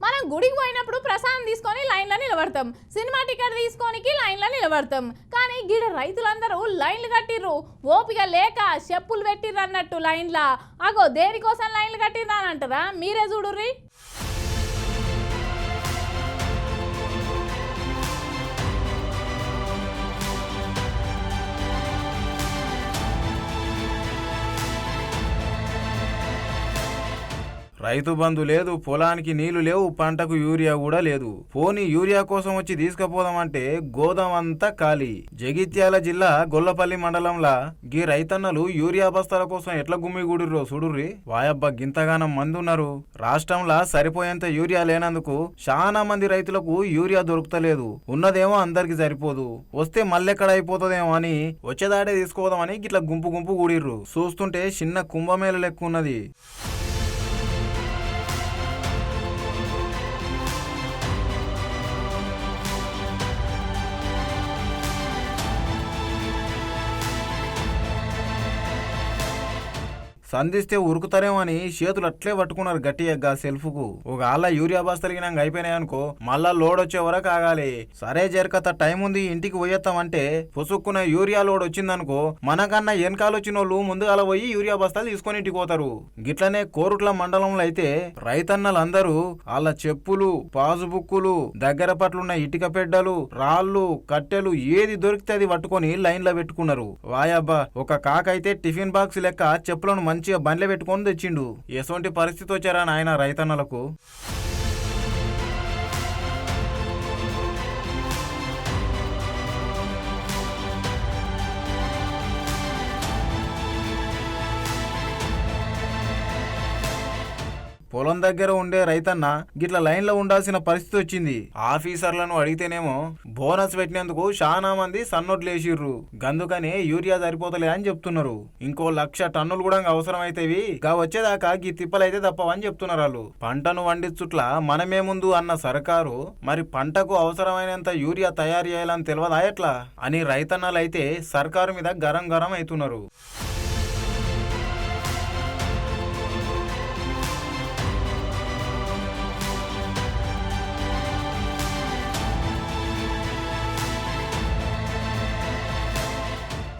మనం గుడికి పోయినప్పుడు ప్రసాదం తీసుకొని లైన్లో నిలబడతాం, సినిమా టికెట్ తీసుకోనికి లైన్లో నిలబడతాం. కానీ గిడ రైతులందరూ లైన్లు కట్టిర్రు, ఓపిక లేక చెప్పులు పెట్టిర్రు అన్నట్టు లైన్లా. అగో దేనికోసం లైన్లు కట్టిర్రు అని అంటారా? మీరే చూడుర్రి. రైతు బంధు లేదు, పొలానికి నీళ్లు లేవు, పంటకు యూరియా కూడా లేదు. పోనీ యూరియా కోసం వచ్చి తీసుకుపోదామంటే గోదాం అంతా ఖాళీ. జగిత్యాల జిల్లా గొల్లపల్లి మండలంలా గీ రైతన్నలు యూరియా బస్తాల కోసం ఎట్లా గుమ్మిగూడిర్రో చూడుర్రి. వాయబ్బ గింతగానం మంది ఉన్నారు. రాష్ట్రంలా సరిపోయేంత యూరియా లేనందుకు చాలా మంది రైతులకు యూరియా దొరుకుతలేదు. ఉన్నదేమో అందరికి సరిపోదు, వస్తే మళ్ళెక్కడ అయిపోతుందేమో అని వచ్చేదాడే తీసుకోదామని గిట్లా గుంపు గుంపు కూడిర్రు. చూస్తుంటే చిన్న కుంభమేళ లెక్క ఉన్నది. సంధిస్తే ఉరుకుతారేమని చేతులు అట్లే పట్టుకున్నారు గట్టిగా సెల్ఫ్కు. ఒక ఆళ్ళ యూరియా బస్తలిగినాక అయిపోయినాయనుకో మళ్ళా లోడ్ వచ్చే వరకు ఆగాలి. సరే జరకత టైం ఉంది ఇంటికి పోయేస్తామంటే పుసుక్కున యూరియా లోడ్ వచ్చిందనుకో మనకన్నా వెనకాల వచ్చిన వాళ్ళు ముందుగా పోయి యూరియా బస్తాలు తీసుకొని ఇంటికి పోతారు. గిట్లనే కోరుట్ల మండలంలో అయితే రైతన్నలందరూ వాళ్ళ చెప్పులు, పాసుబుక్కులు, దగ్గర పట్లున్న ఇటుక పెడ్డలు, రాళ్ళు, కట్టెలు ఏది దొరికితే అది పట్టుకొని లైన్లో పెట్టుకున్నారు. వాయబ్బా ఒక కాకైతే టిఫిన్ బాక్స్ లెక్క చెప్పులను మంచిగా బండ్లే పెట్టుకొని తెచ్చిండు. ఎటువంటి పరిస్థితి వచ్చారా నాయన రైతన్నలకు. పొలం దగ్గర ఉండే రైతన్న గిట్ల లైన్లో ఉండాల్సిన పరిస్థితి వచ్చింది. ఆఫీసర్లను అడిగితేనేమో బోనస్ పెట్టినందుకు చాలా మంది సన్నోట్లేసిర్రు, గందుకనే యూరియా సరిపోతలే అని చెప్తున్నారు. ఇంకో 1,00,000 టన్నులు కూడా అవసరం అయితేవి గా వచ్చేదాకా గీ తిప్పలైతే తప్పవని చెప్తున్నారు వాళ్ళు. పంటను వండించుట్ల మనమే ముందు అన్న సర్కారు మరి పంటకు అవసరమైనంత యూరియా తయారు చేయాలని తెలియదా ఎట్లా అని రైతన్నలు అయితే సర్కారు మీద గరం గరం అవుతున్నారు.